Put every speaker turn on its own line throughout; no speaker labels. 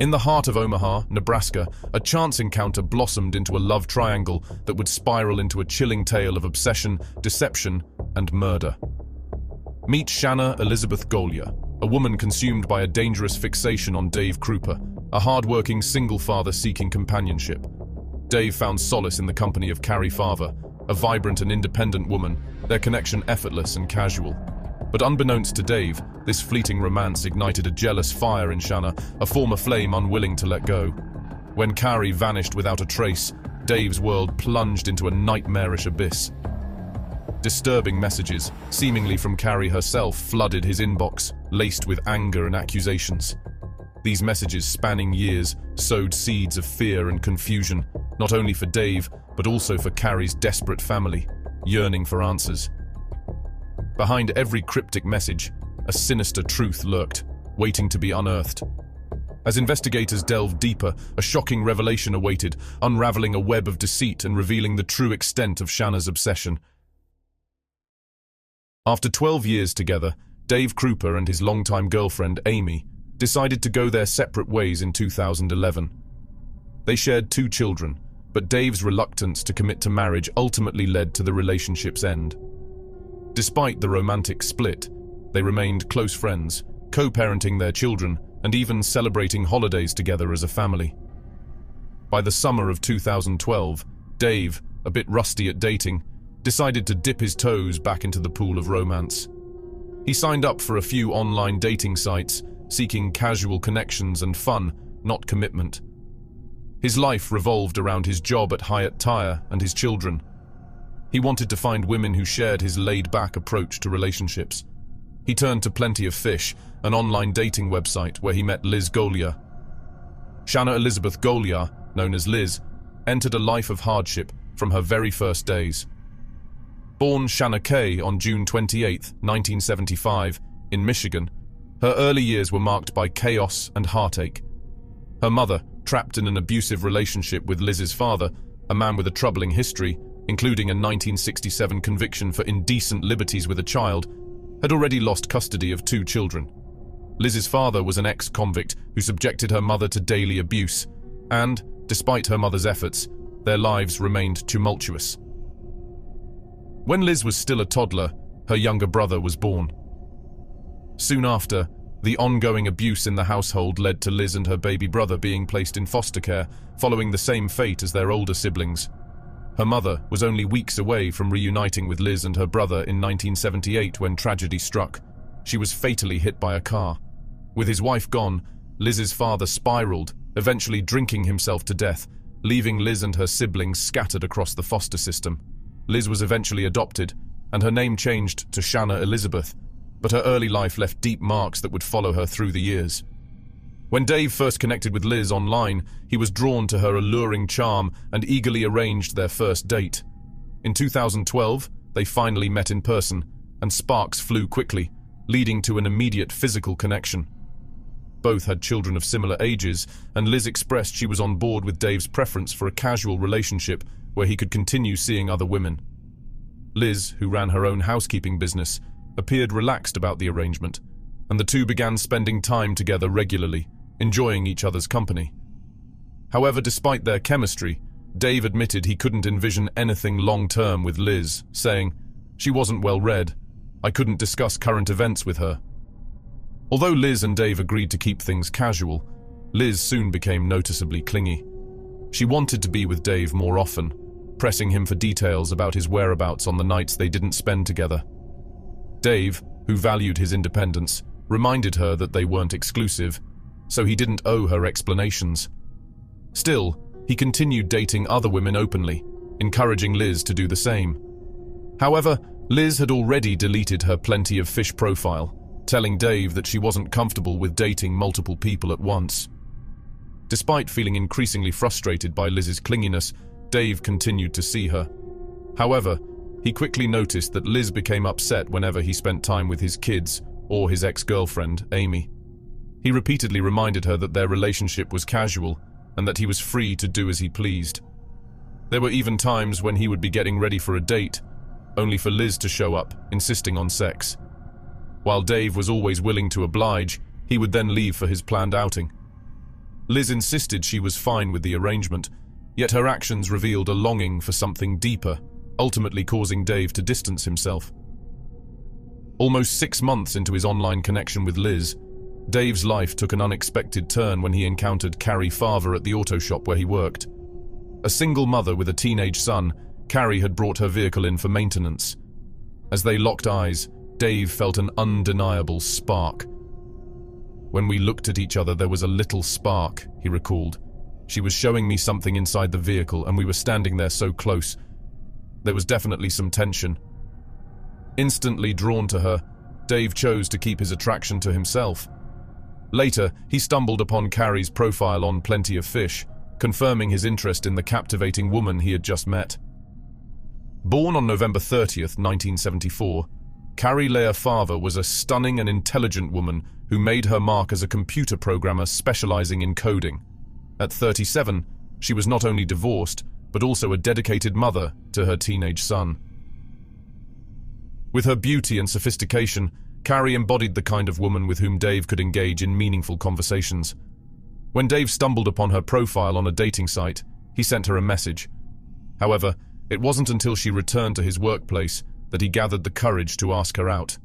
In the heart of Omaha, Nebraska, a chance encounter blossomed into a love triangle that would spiral into a chilling tale of obsession, deception, and murder. Meet Shanna Golyar, a woman consumed by a dangerous fixation on Dave Kroupa, a hard-working single father seeking companionship. Dave found solace in the company of Cari Farver, a vibrant and independent woman, their connection effortless and casual. But unbeknownst to Dave, this fleeting romance ignited a jealous fire in Shanna, a former flame unwilling to let go. When Cari vanished without a trace, Dave's world plunged into a nightmarish abyss. Disturbing messages, seemingly from Cari herself, flooded his inbox, laced with anger and accusations. These messages, spanning years, sowed seeds of fear and confusion, not only for Dave, but also for Cari's desperate family, yearning for answers. Behind every cryptic message, a sinister truth lurked, waiting to be unearthed. As investigators delved deeper, a shocking revelation awaited, unraveling a web of deceit and revealing the true extent of Shanna's obsession. After 12 years together, Dave Kroupa and his longtime girlfriend, Amy, decided to go their separate ways in 2011. They shared 2 children, but Dave's reluctance to commit to marriage ultimately led to the relationship's end. Despite the romantic split, they remained close friends, co-parenting their children and even celebrating holidays together as a family. By the summer of 2012, Dave, a bit rusty at dating, decided to dip his toes back into the pool of romance. He signed up for a few online dating sites, seeking casual connections and fun, not commitment. His life revolved around his job at Hyatt Tire and his children. He wanted to find women who shared his laid-back approach to relationships. He turned to Plenty of Fish, an online dating website where he met Liz Golyar. Shanna Golyar, known as Liz, entered a life of hardship from her very first days. Born Shanna Kay on June 28, 1975, in Michigan, her early years were marked by chaos and heartache. Her mother, trapped in an abusive relationship with Liz's father, a man with a troubling history, including a 1967 conviction for indecent liberties with a child, had already lost custody of 2 children. Liz's father was an ex-convict who subjected her mother to daily abuse, and, despite her mother's efforts, their lives remained tumultuous. When Liz was still a toddler, her younger brother was born. Soon after, the ongoing abuse in the household led to Liz and her baby brother being placed in foster care, following the same fate as their older siblings. Her mother was only weeks away from reuniting with Liz and her brother in 1978 when tragedy struck. She was fatally hit by a car. With his wife gone, Liz's father spiraled, eventually drinking himself to death, leaving Liz and her siblings scattered across the foster system. Liz was eventually adopted, and her name changed to Shanna Elizabeth, but her early life left deep marks that would follow her through the years. When Dave first connected with Liz online, he was drawn to her alluring charm and eagerly arranged their first date. In 2012, they finally met in person, and sparks flew quickly, leading to an immediate physical connection. Both had children of similar ages, and Liz expressed she was on board with Dave's preference for a casual relationship where he could continue seeing other women. Liz, who ran her own housekeeping business, appeared relaxed about the arrangement, and the two began spending time together regularly, enjoying each other's company. However, despite their chemistry, Dave admitted he couldn't envision anything long-term with Liz, saying, "She wasn't well-read. I couldn't discuss current events with her." Although Liz and Dave agreed to keep things casual, Liz soon became noticeably clingy. She wanted to be with Dave more often, pressing him for details about his whereabouts on the nights they didn't spend together. Dave, who valued his independence, reminded her that they weren't exclusive, so he didn't owe her explanations. Still, he continued dating other women openly, encouraging Liz to do the same. However, Liz had already deleted her Plenty of Fish profile, telling Dave that she wasn't comfortable with dating multiple people at once. Despite feeling increasingly frustrated by Liz's clinginess, Dave continued to see her. However, he quickly noticed that Liz became upset whenever he spent time with his kids or his ex-girlfriend, Amy. He repeatedly reminded her that their relationship was casual and that he was free to do as he pleased. There were even times when he would be getting ready for a date, only for Liz to show up, insisting on sex. While Dave was always willing to oblige, he would then leave for his planned outing. Liz insisted she was fine with the arrangement, yet her actions revealed a longing for something deeper, ultimately causing Dave to distance himself. Almost 6 months into his online connection with Liz, Dave's life took an unexpected turn when he encountered Cari Farver at the auto shop where he worked. A single mother with a teenage son, Cari had brought her vehicle in for maintenance. As they locked eyes, Dave felt an undeniable spark. "When we looked at each other, there was a little spark," he recalled. "She was showing me something inside the vehicle, and we were standing there so close. There was definitely some tension." Instantly drawn to her, Dave chose to keep his attraction to himself. Later, he stumbled upon Cari's profile on Plenty of Fish, confirming his interest in the captivating woman he had just met. Born on November 30th, 1974, Cari Farver was a stunning and intelligent woman who made her mark as a computer programmer specializing in coding. At 37, she was not only divorced, but also a dedicated mother to her teenage son. With her beauty and sophistication, Cari embodied the kind of woman with whom Dave could engage in meaningful conversations. When Dave stumbled upon her profile on a dating site, he sent her a message. However, it wasn't until she returned to his workplace that he gathered the courage to ask her out.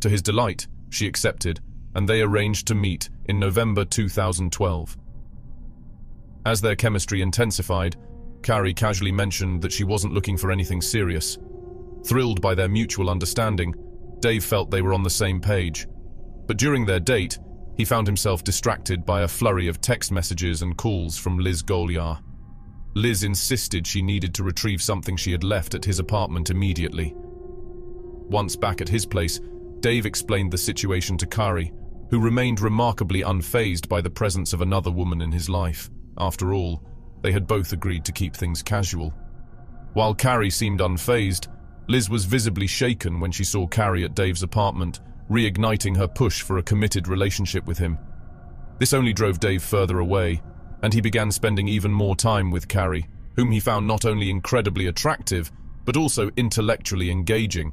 To his delight, she accepted, and they arranged to meet in November 2012. As their chemistry intensified, Cari casually mentioned that she wasn't looking for anything serious. Thrilled by their mutual understanding, Dave felt they were on the same page. But during their date, he found himself distracted by a flurry of text messages and calls from Liz Golyar. Liz insisted she needed to retrieve something she had left at his apartment immediately. Once back at his place, Dave explained the situation to Cari, who remained remarkably unfazed by the presence of another woman in his life. After all, they had both agreed to keep things casual. While Cari seemed unfazed, Liz was visibly shaken when she saw Cari at Dave's apartment, reigniting her push for a committed relationship with him. This only drove Dave further away, and he began spending even more time with Cari, whom he found not only incredibly attractive, but also intellectually engaging.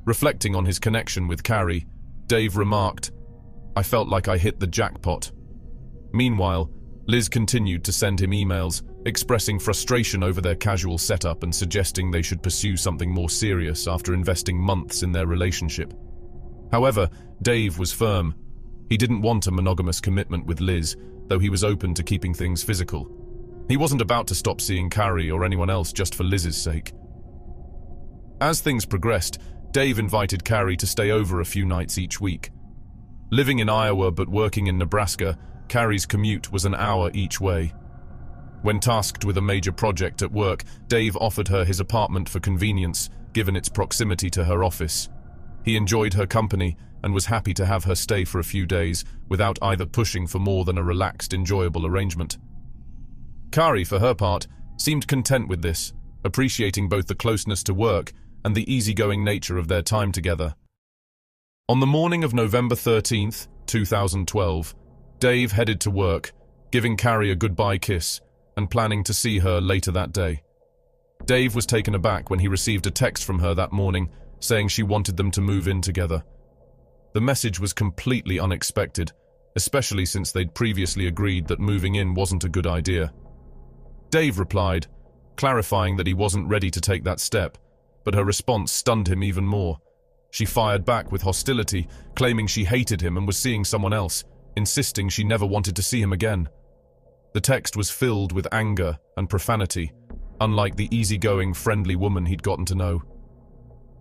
Reflecting on his connection with Cari, Dave remarked, "I felt like I hit the jackpot." Meanwhile, Liz continued to send him emails, expressing frustration over their casual setup and suggesting they should pursue something more serious after investing months in their relationship. However, Dave was firm. He didn't want a monogamous commitment with Liz, though he was open to keeping things physical. He wasn't about to stop seeing Cari or anyone else just for Liz's sake. As things progressed, Dave invited Cari to stay over a few nights each week. Living in Iowa but working in Nebraska, Cari's commute was an hour each way. When tasked with a major project at work, Dave offered her his apartment for convenience, given its proximity to her office. He enjoyed her company and was happy to have her stay for a few days without either pushing for more than a relaxed, enjoyable arrangement. Cari, for her part, seemed content with this, appreciating both the closeness to work and the easygoing nature of their time together. On the morning of November 13th, 2012, Dave headed to work, giving Cari a goodbye kiss and planning to see her later that day. Dave was taken aback when he received a text from her that morning saying she wanted them to move in together. The message was completely unexpected, especially since they'd previously agreed that moving in wasn't a good idea. Dave replied, clarifying that he wasn't ready to take that step, but her response stunned him even more. She fired back with hostility, claiming she hated him and was seeing someone else, insisting she never wanted to see him again. The text was filled with anger and profanity, unlike the easygoing, friendly woman he'd gotten to know.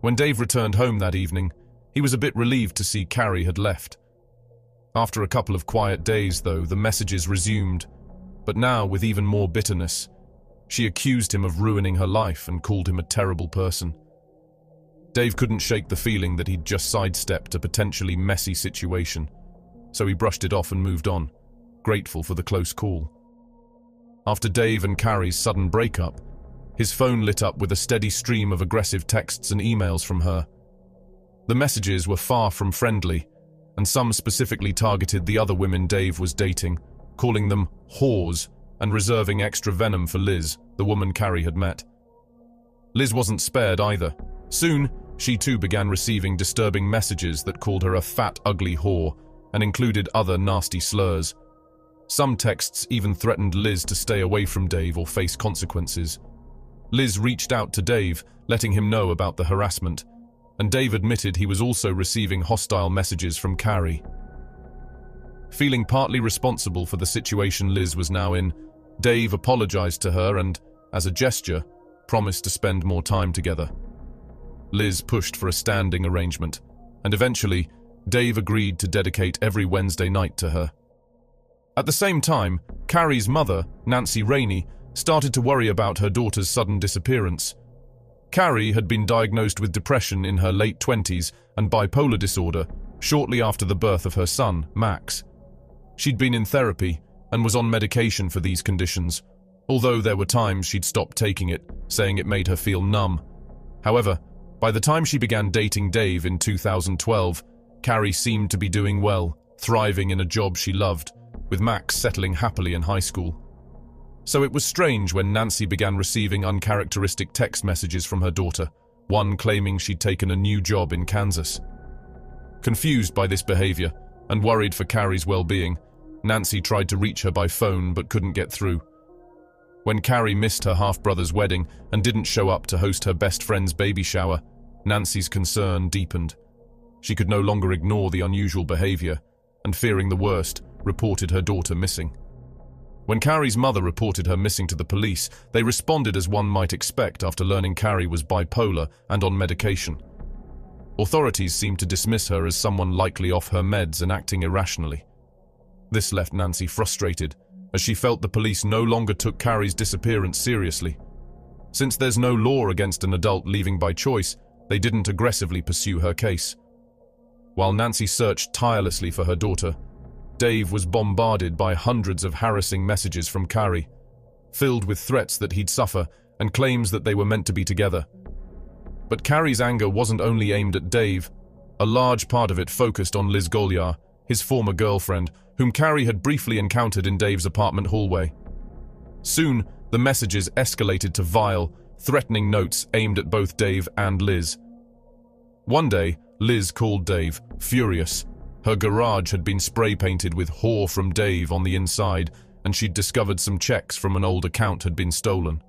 When Dave returned home that evening, he was a bit relieved to see Cari had left. After a couple of quiet days, though, the messages resumed, but now with even more bitterness. She accused him of ruining her life and called him a terrible person. Dave couldn't shake the feeling that he'd just sidestepped a potentially messy situation, so he brushed it off and moved on, grateful for the close call. After Dave and Cari's sudden breakup, his phone lit up with a steady stream of aggressive texts and emails from her. The messages were far from friendly, and some specifically targeted the other women Dave was dating, calling them whores and reserving extra venom for Liz, the woman Cari had met. Liz wasn't spared either. Soon, she too began receiving disturbing messages that called her a fat, ugly whore and included other nasty slurs. Some texts even threatened Liz to stay away from Dave or face consequences. Liz reached out to Dave, letting him know about the harassment, and Dave admitted he was also receiving hostile messages from Cari. Feeling partly responsible for the situation Liz was now in, Dave apologized to her and, as a gesture, promised to spend more time together. Liz pushed for a standing arrangement, and eventually, Dave agreed to dedicate every Wednesday night to her. At the same time, Cari's mother, Nancy Rainey, started to worry about her daughter's sudden disappearance. Cari had been diagnosed with depression in her late 20s and bipolar disorder shortly after the birth of her son, Max. She'd been in therapy and was on medication for these conditions, although there were times she'd stopped taking it, saying it made her feel numb. However, by the time she began dating Dave in 2012, Cari seemed to be doing well, thriving in a job she loved, with Max settling happily in high school. So it was strange when Nancy began receiving uncharacteristic text messages from her daughter, one claiming she'd taken a new job in Kansas. Confused by this behavior and worried for Cari's well-being, Nancy tried to reach her by phone but couldn't get through. When Cari missed her half-brother's wedding and didn't show up to host her best friend's baby shower, Nancy's concern deepened. She could no longer ignore the unusual behavior, and fearing the worst, reported her daughter missing. When Cari's mother reported her missing to the police, they responded as one might expect after learning Cari was bipolar and on medication. Authorities seemed to dismiss her as someone likely off her meds and acting irrationally. This left Nancy frustrated, as she felt the police no longer took Cari's disappearance seriously. Since there's no law against an adult leaving by choice, they didn't aggressively pursue her case. While Nancy searched tirelessly for her daughter, Dave was bombarded by hundreds of harassing messages from Cari, filled with threats that he'd suffer and claims that they were meant to be together. But Cari's anger wasn't only aimed at Dave. A large part of it focused on Liz Golyar, his former girlfriend, whom Cari had briefly encountered in Dave's apartment hallway. Soon, the messages escalated to vile, threatening notes aimed at both Dave and Liz. One day, Liz called Dave, furious. Her garage had been spray-painted with "whore from Dave" on the inside, and she'd discovered some checks from an old account had been stolen.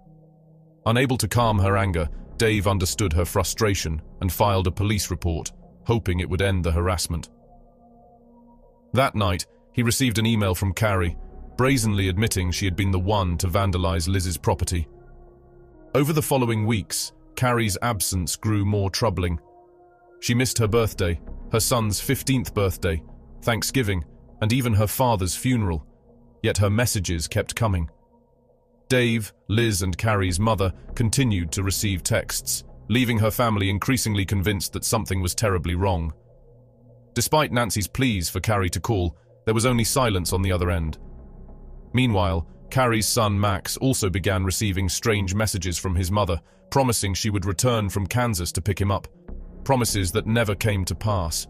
Unable to calm her anger, Dave understood her frustration and filed a police report, hoping it would end the harassment. That night, he received an email from Cari, brazenly admitting she had been the one to vandalize Liz's property. Over the following weeks, Cari's absence grew more troubling. She missed her birthday, her son's 15th birthday, Thanksgiving, and even her father's funeral, yet her messages kept coming. Dave, Liz, and Cari's mother continued to receive texts, leaving her family increasingly convinced that something was terribly wrong. Despite Nancy's pleas for Cari to call, there was only silence on the other end. Meanwhile, Cari's son Max also began receiving strange messages from his mother, promising she would return from Kansas to pick him up. Promises that never came to pass.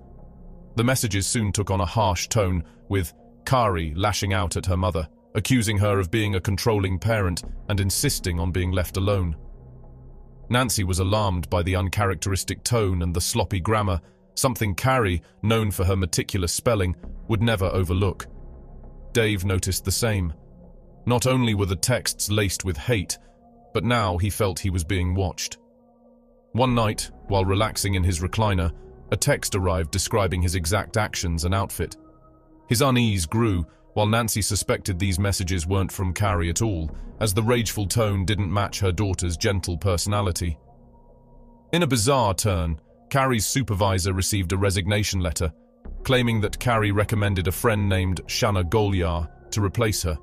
The messages soon took on a harsh tone, with Cari lashing out at her mother, accusing her of being a controlling parent and insisting on being left alone. Nancy was alarmed by the uncharacteristic tone and the sloppy grammar, something Cari, known for her meticulous spelling, would never overlook. Dave noticed the same. Not only were the texts laced with hate, but now he felt he was being watched. One night, while relaxing in his recliner, a text arrived describing his exact actions and outfit. His unease grew, while Nancy suspected these messages weren't from Cari at all, as the rageful tone didn't match her daughter's gentle personality. In a bizarre turn, Cari's supervisor received a resignation letter, claiming that Cari recommended a friend named Shanna Golyar to replace her.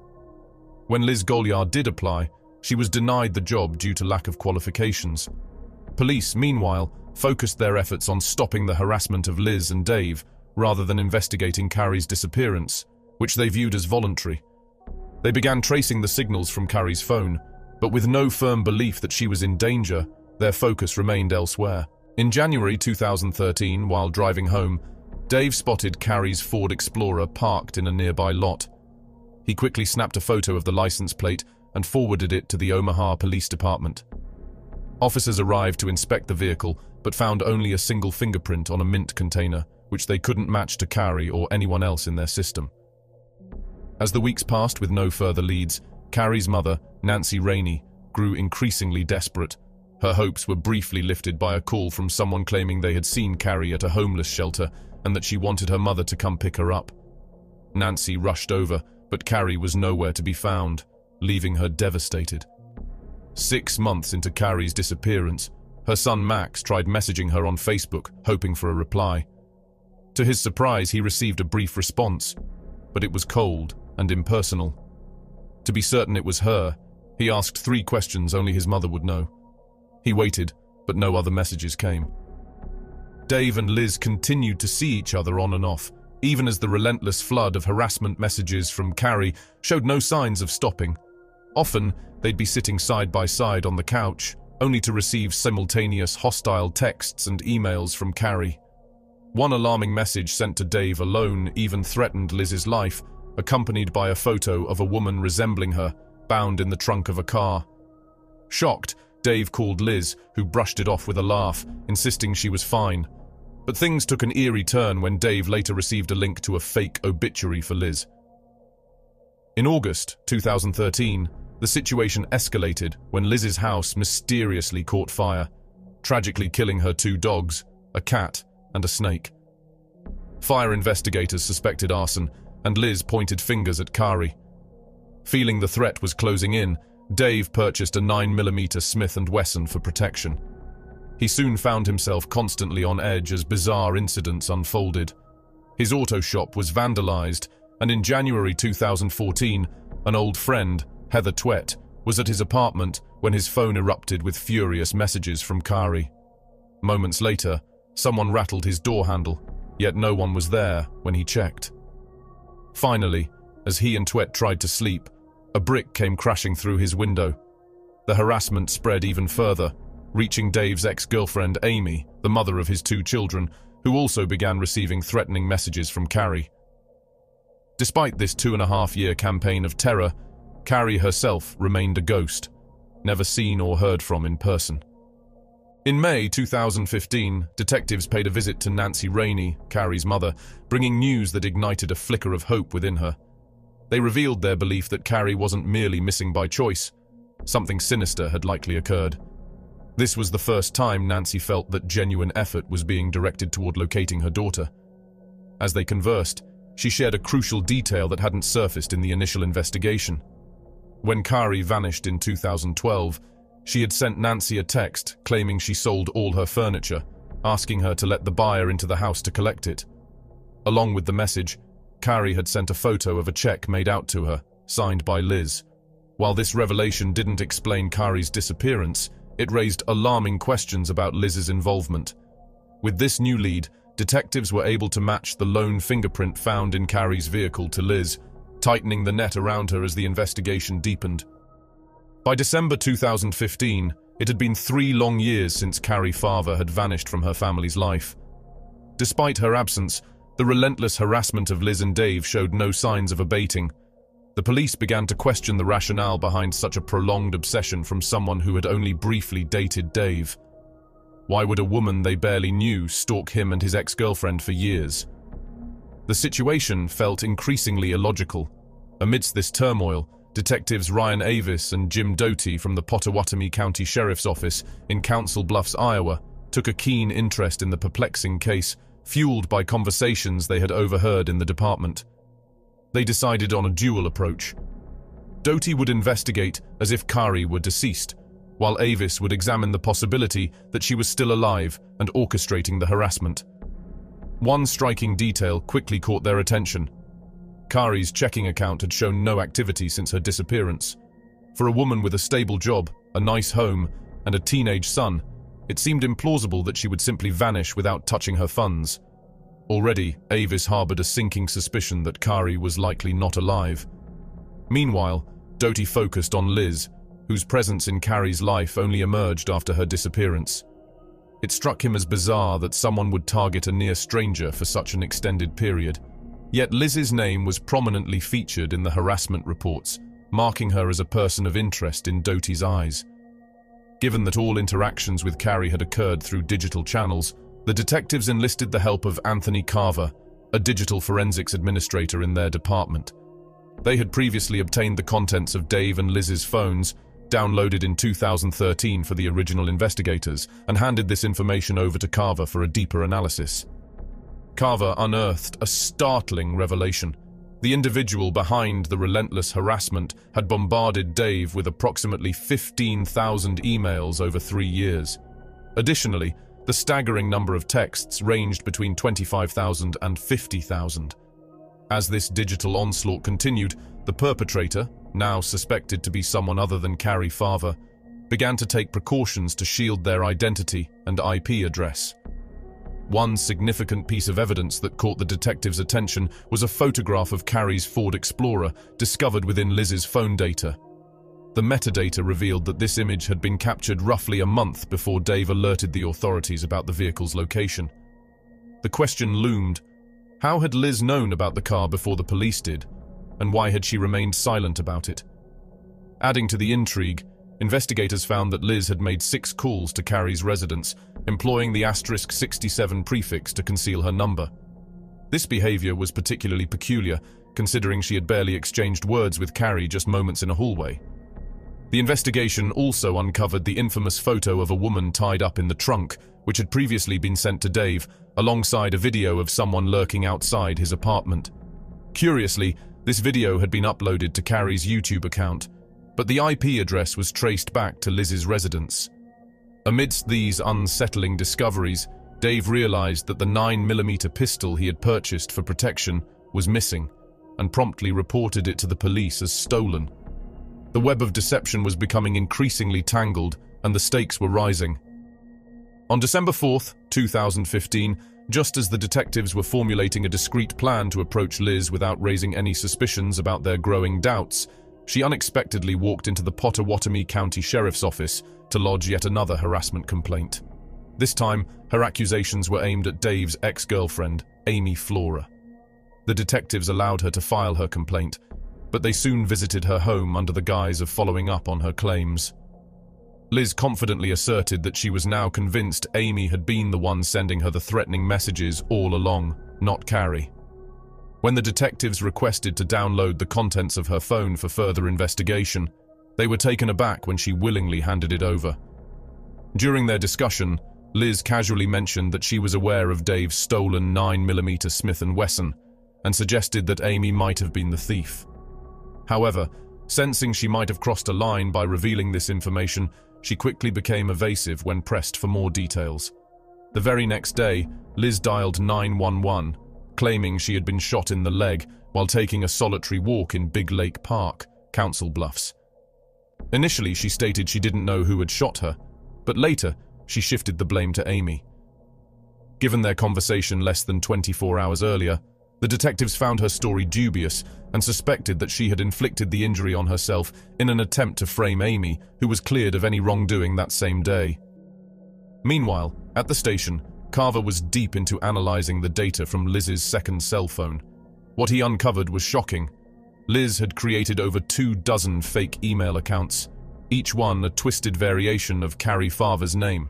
When Liz Golyar did apply, she was denied the job due to lack of qualifications. Police, meanwhile, focused their efforts on stopping the harassment of Liz and Dave, rather than investigating Cari's disappearance, which they viewed as voluntary. They began tracing the signals from Cari's phone, but with no firm belief that she was in danger, their focus remained elsewhere. In January 2013, while driving home, Dave spotted Cari's Ford Explorer parked in a nearby lot. He quickly snapped a photo of the license plate and forwarded it to the Omaha Police Department. Officers arrived to inspect the vehicle, but found only a single fingerprint on a mint container, which they couldn't match to Cari or anyone else in their system. As the weeks passed with no further leads, Cari's mother, Nancy Rainey, grew increasingly desperate. Her hopes were briefly lifted by a call from someone claiming they had seen Cari at a homeless shelter and that she wanted her mother to come pick her up. Nancy rushed over, but Cari was nowhere to be found, leaving her devastated. 6 months into Cari's disappearance, her son Max tried messaging her on Facebook, hoping for a reply. To his surprise, he received a brief response, but it was cold and impersonal. To be certain it was her, he asked 3 questions only his mother would know. He waited, but no other messages came. Dave and Liz continued to see each other on and off, even as the relentless flood of harassment messages from Cari showed no signs of stopping. Often, they'd be sitting side by side on the couch, only to receive simultaneous hostile texts and emails from Cari. One alarming message sent to Dave alone even threatened Liz's life, accompanied by a photo of a woman resembling her, bound in the trunk of a car. Shocked, Dave called Liz, who brushed it off with a laugh, insisting she was fine. But things took an eerie turn when Dave later received a link to a fake obituary for Liz. In August 2013, the situation escalated when Liz's house mysteriously caught fire, tragically killing her 2 dogs, a cat, and a snake. Fire investigators suspected arson, and Liz pointed fingers at Cari. Feeling the threat was closing in, Dave purchased a 9mm Smith & Wesson for protection. He soon found himself constantly on edge as bizarre incidents unfolded. His auto shop was vandalized, and in January 2014, an old friend, Heather Twett, was at his apartment when his phone erupted with furious messages from Cari. Moments later, someone rattled his door handle, yet no one was there when he checked. Finally, as he and Twett tried to sleep, a brick came crashing through his window. The harassment spread even further, reaching Dave's ex-girlfriend Amy, the mother of his 2 children, who also began receiving threatening messages from Cari. Despite this 2.5-year campaign of terror, Cari herself remained a ghost, never seen or heard from in person. In May 2015, detectives paid a visit to Nancy Rainey, Cari's mother, bringing news that ignited a flicker of hope within her. They revealed their belief that Cari wasn't merely missing by choice. Something sinister had likely occurred. This was the first time Nancy felt that genuine effort was being directed toward locating her daughter. As they conversed, she shared a crucial detail that hadn't surfaced in the initial investigation. When Cari vanished in 2012, she had sent Nancy a text claiming she sold all her furniture, asking her to let the buyer into the house to collect it. Along with the message, Cari had sent a photo of a check made out to her, signed by Liz. While this revelation didn't explain Cari's disappearance, it raised alarming questions about Liz's involvement. With this new lead, detectives were able to match the lone fingerprint found in Cari's vehicle to Liz, tightening the net around her as the investigation deepened. By December 2015, it had been 3 long years since Cari Farver had vanished from her family's life. Despite her absence, the relentless harassment of Liz and Dave showed no signs of abating. The police began to question the rationale behind such a prolonged obsession from someone who had only briefly dated Dave. Why would a woman they barely knew stalk him and his ex-girlfriend for years? The situation felt increasingly illogical. Amidst this turmoil, detectives Ryan Avis and Jim Doty from the Pottawatomie County Sheriff's Office in Council Bluffs, Iowa, took a keen interest in the perplexing case, fueled by conversations they had overheard in the department. They decided on a dual approach. Doty would investigate as if Cari were deceased, while Avis would examine the possibility that she was still alive and orchestrating the harassment. One striking detail quickly caught their attention. Cari's checking account had shown no activity since her disappearance. For a woman with a stable job, a nice home, and a teenage son, it seemed implausible that she would simply vanish without touching her funds. Already, Avis harbored a sinking suspicion that Cari was likely not alive. Meanwhile, Doty focused on Liz, whose presence in Cari's life only emerged after her disappearance. It struck him as bizarre that someone would target a near stranger for such an extended period. Yet Liz's name was prominently featured in the harassment reports, marking her as a person of interest in Doty's eyes. Given that all interactions with Cari had occurred through digital channels, the detectives enlisted the help of Anthony Carver, a digital forensics administrator in their department. They had previously obtained the contents of Dave and Liz's phones, downloaded in 2013 for the original investigators, and handed this information over to Carver for a deeper analysis. Carver unearthed a startling revelation. The individual behind the relentless harassment had bombarded Dave with approximately 15,000 emails over 3 years. Additionally, the staggering number of texts ranged between 25,000 and 50,000. As this digital onslaught continued, the perpetrator, now suspected to be someone other than Cari Farver, began to take precautions to shield their identity and IP address. One significant piece of evidence that caught the detectives' attention was a photograph of Cari's Ford Explorer discovered within Liz's phone data. The metadata revealed that this image had been captured roughly a month before Dave alerted the authorities about the vehicle's location. The question loomed: how had Liz known about the car before the police did, and why had she remained silent about it? Adding to the intrigue, investigators found that Liz had made 6 calls to Cari's residence, employing the *67 prefix to conceal her number. This behavior was particularly peculiar, considering she had barely exchanged words with Cari just moments in a hallway. The investigation also uncovered the infamous photo of a woman tied up in the trunk, which had previously been sent to Dave, alongside a video of someone lurking outside his apartment. Curiously, this video had been uploaded to Cari's YouTube account, but the IP address was traced back to Liz's residence. Amidst these unsettling discoveries, Dave realized that the 9mm pistol he had purchased for protection was missing, and promptly reported it to the police as stolen. The web of deception was becoming increasingly tangled, and the stakes were rising. On December 4th, 2015, just as the detectives were formulating a discreet plan to approach Liz without raising any suspicions about their growing doubts, she unexpectedly walked into the Pottawatomie County Sheriff's Office to lodge yet another harassment complaint. This time, her accusations were aimed at Dave's ex-girlfriend, Amy Flora. The detectives allowed her to file her complaint, but they soon visited her home under the guise of following up on her claims. Liz confidently asserted that she was now convinced Amy had been the one sending her the threatening messages all along, not Cari. When the detectives requested to download the contents of her phone for further investigation, they were taken aback when she willingly handed it over. During their discussion, Liz casually mentioned that she was aware of Dave's stolen 9mm Smith & Wesson and suggested that Amy might have been the thief. However, sensing she might have crossed a line by revealing this information, she quickly became evasive when pressed for more details. The very next day, Liz dialed 911, claiming she had been shot in the leg while taking a solitary walk in Big Lake Park, Council Bluffs. Initially, she stated she didn't know who had shot her, but later, she shifted the blame to Amy. Given their conversation less than 24 hours earlier, the detectives found her story dubious and suspected that she had inflicted the injury on herself in an attempt to frame Amy, who was cleared of any wrongdoing that same day. Meanwhile, at the station, Carver was deep into analyzing the data from Liz's second cell phone. What he uncovered was shocking. Liz had created over 24 fake email accounts, each one a twisted variation of Cari Farver's name.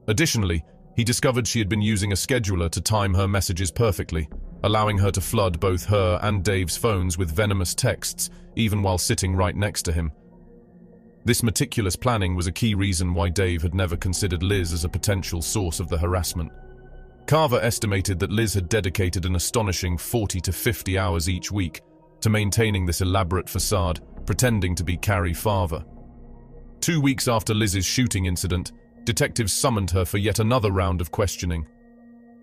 Additionally, he discovered she had been using a scheduler to time her messages perfectly, allowing her to flood both her and Dave's phones with venomous texts, even while sitting right next to him. This meticulous planning was a key reason why Dave had never considered Liz as a potential source of the harassment. Carver estimated that Liz had dedicated an astonishing 40 to 50 hours each week to maintaining this elaborate facade, pretending to be Cari Farver. 2 weeks after Liz's shooting incident, detectives summoned her for yet another round of questioning.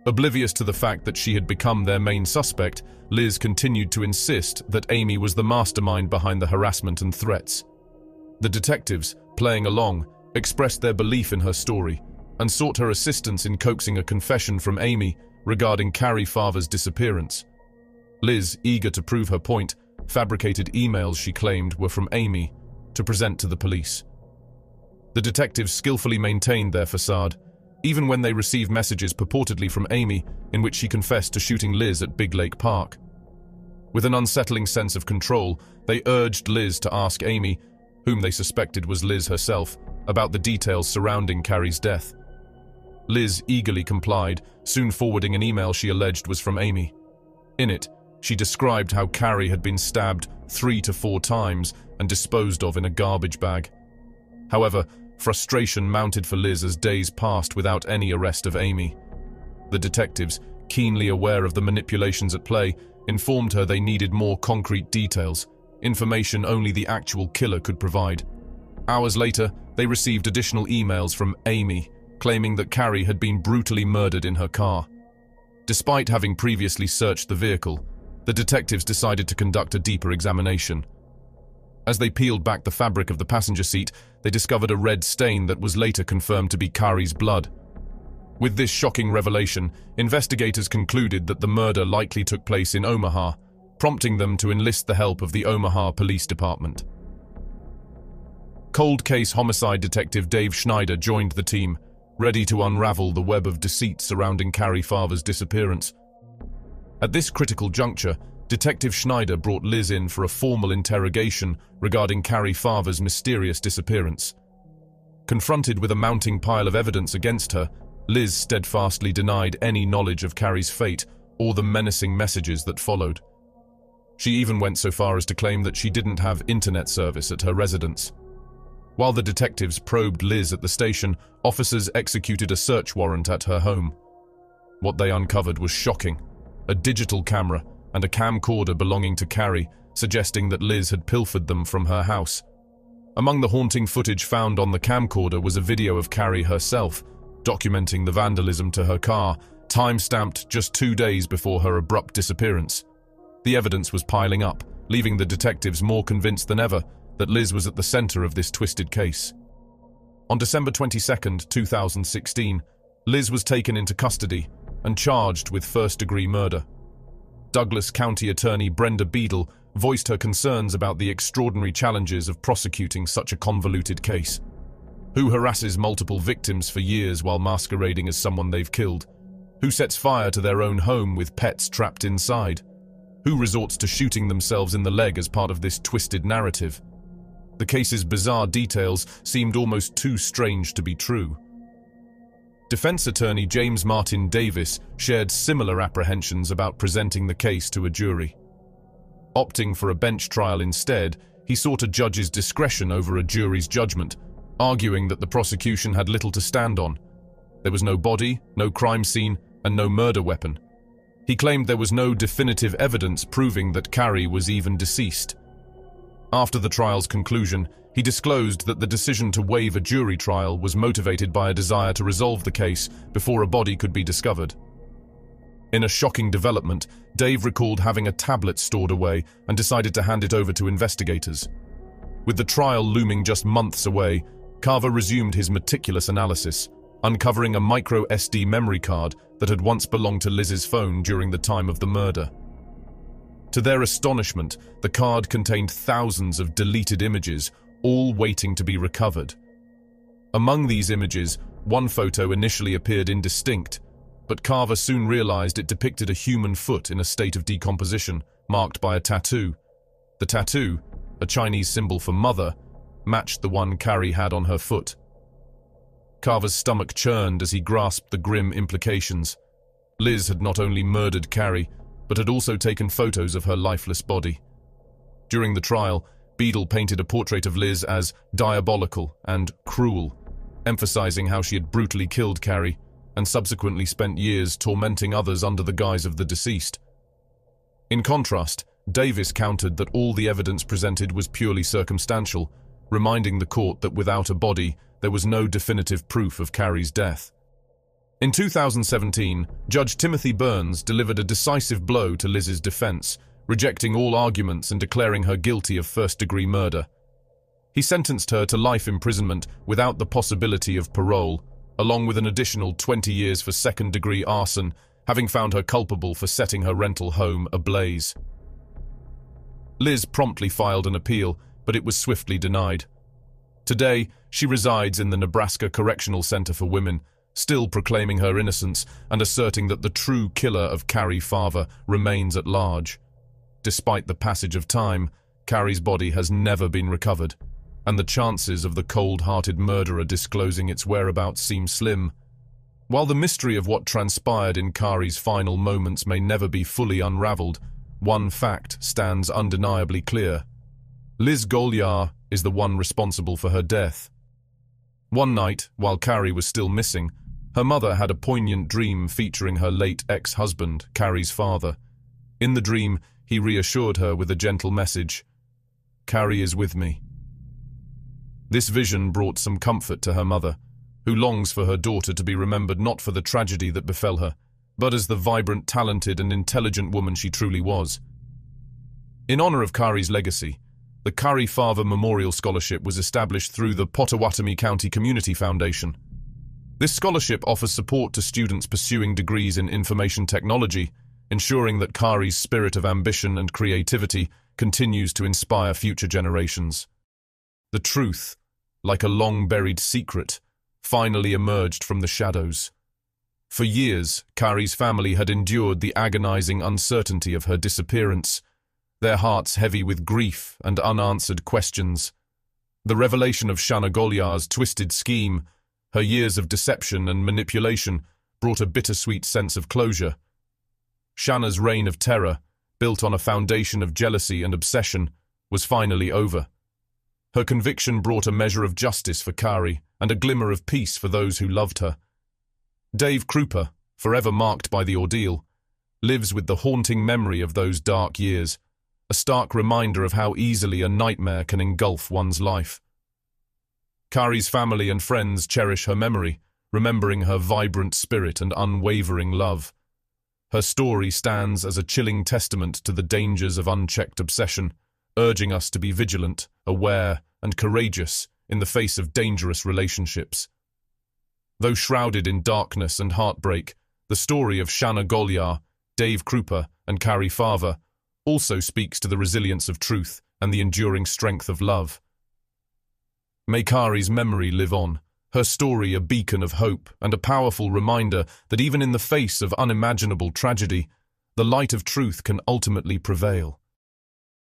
Oblivious to the fact that she had become their main suspect, Liz continued to insist that Amy was the mastermind behind the harassment and threats. The detectives, playing along, expressed their belief in her story and sought her assistance in coaxing a confession from Amy regarding Cari Farver's disappearance. Liz, eager to prove her point, fabricated emails she claimed were from Amy to present to the police. The detectives skillfully maintained their facade, even when they received messages purportedly from Amy in which she confessed to shooting Liz at Big Lake Park. With an unsettling sense of control, they urged Liz to ask Amy, whom they suspected was Liz herself, about the details surrounding Cari's death. Liz eagerly complied, soon forwarding an email she alleged was from Amy. In it, She described how Cari had been stabbed 3 to 4 times and disposed of in a garbage bag. However, frustration mounted for Liz as days passed without any arrest of Amy. The detectives, keenly aware of the manipulations at play, informed her they needed more concrete details, information only the actual killer could provide. Hours later, they received additional emails from Amy, claiming that Cari had been brutally murdered in her car. Despite having previously searched the vehicle, the detectives decided to conduct a deeper examination. As they peeled back the fabric of the passenger seat, they discovered a red stain that was later confirmed to be Cari's blood. With this shocking revelation, investigators concluded that the murder likely took place in Omaha, prompting them to enlist the help of the Omaha Police Department. Cold case homicide detective Dave Schneider joined the team, ready to unravel the web of deceit surrounding Cari Farver's disappearance. At this critical juncture, Detective Schneider brought Liz in for a formal interrogation regarding Cari Farver's mysterious disappearance. Confronted with a mounting pile of evidence against her, Liz steadfastly denied any knowledge of Cari's fate or the menacing messages that followed. She even went so far as to claim that she didn't have internet service at her residence. While the detectives probed Liz at the station, officers executed a search warrant at her home. What they uncovered was shocking: a digital camera and a camcorder belonging to Cari, suggesting that Liz had pilfered them from her house. Among the haunting footage found on the camcorder was a video of Cari herself, documenting the vandalism to her car, time-stamped just 2 days before her abrupt disappearance. The evidence was piling up, leaving the detectives more convinced than ever that Liz was at the center of this twisted case. On December 22, 2016, Liz was taken into custody and charged with first-degree murder. Douglas County Attorney Brenda Beadle voiced her concerns about the extraordinary challenges of prosecuting such a convoluted case. Who harasses multiple victims for years while masquerading as someone they've killed? Who sets fire to their own home with pets trapped inside? Who resorts to shooting themselves in the leg as part of this twisted narrative? The case's bizarre details seemed almost too strange to be true. Defense attorney James Martin Davis shared similar apprehensions about presenting the case to a jury. Opting for a bench trial instead, he sought a judge's discretion over a jury's judgment, arguing that the prosecution had little to stand on. There was no body, no crime scene, and no murder weapon. He claimed there was no definitive evidence proving that Cari was even deceased. After the trial's conclusion, he disclosed that the decision to waive a jury trial was motivated by a desire to resolve the case before a body could be discovered. In a shocking development, Dave recalled having a tablet stored away and decided to hand it over to investigators. With the trial looming just months away, Carver resumed his meticulous analysis, uncovering a micro SD memory card that had once belonged to Liz's phone during the time of the murder. To their astonishment, the card contained thousands of deleted images, all waiting to be recovered. Among these images, one photo initially appeared indistinct, but Carver soon realized it depicted a human foot in a state of decomposition, marked by a tattoo. The tattoo, a Chinese symbol for mother, matched the one Cari had on her foot. Carver's stomach churned as he grasped the grim implications. Liz had not only murdered Cari, but had also taken photos of her lifeless body. During the trial, Beadle painted a portrait of Liz as diabolical and cruel, emphasizing how she had brutally killed Cari and subsequently spent years tormenting others under the guise of the deceased. In contrast, Davis countered that all the evidence presented was purely circumstantial, reminding the court that without a body, there was no definitive proof of Cari's death. In 2017, Judge Timothy Burns delivered a decisive blow to Liz's defense, rejecting all arguments and declaring her guilty of first-degree murder. He sentenced her to life imprisonment without the possibility of parole, along with an additional 20 years for second-degree arson, having found her culpable for setting her rental home ablaze. Liz promptly filed an appeal, but it was swiftly denied. Today, she resides in the Nebraska Correctional Center for Women, still proclaiming her innocence and asserting that the true killer of Cari Farver remains at large. Despite the passage of time, Cari's body has never been recovered, and the chances of the cold-hearted murderer disclosing its whereabouts seem slim. While the mystery of what transpired in Cari's final moments may never be fully unraveled, one fact stands undeniably clear. Liz Golyar is the one responsible for her death. One night, while Cari was still missing, her mother had a poignant dream featuring her late ex-husband, Cari's father. In the dream, he reassured her with a gentle message: "Cari is with me." This vision brought some comfort to her mother, who longs for her daughter to be remembered not for the tragedy that befell her, but as the vibrant, talented, and intelligent woman she truly was. In honor of Cari's legacy, the Cari Farver Memorial Scholarship was established through the Pottawatomie County Community Foundation. This scholarship offers support to students pursuing degrees in information technology, ensuring that Cari's spirit of ambition and creativity continues to inspire future generations. The truth, like a long-buried secret, finally emerged from the shadows. For years, Cari's family had endured the agonizing uncertainty of her disappearance, their hearts heavy with grief and unanswered questions. The revelation of Shanna Golyar's twisted scheme, her years of deception and manipulation, brought a bittersweet sense of closure. Shanna's reign of terror, built on a foundation of jealousy and obsession, was finally over. Her conviction brought a measure of justice for Cari and a glimmer of peace for those who loved her. Dave Kroupa, forever marked by the ordeal, lives with the haunting memory of those dark years, a stark reminder of how easily a nightmare can engulf one's life. Cari's family and friends cherish her memory, remembering her vibrant spirit and unwavering love. Her story stands as a chilling testament to the dangers of unchecked obsession, urging us to be vigilant, aware, and courageous in the face of dangerous relationships. Though shrouded in darkness and heartbreak, the story of Shanna Golyar, Dave Kroupa, and Cari Farver also speaks to the resilience of truth and the enduring strength of love. May Cari's memory live on, her story a beacon of hope and a powerful reminder that even in the face of unimaginable tragedy, the light of truth can ultimately prevail.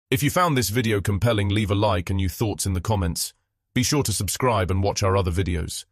If you found this video compelling, leave a like and your thoughts in the comments. Be sure to subscribe and watch our other videos.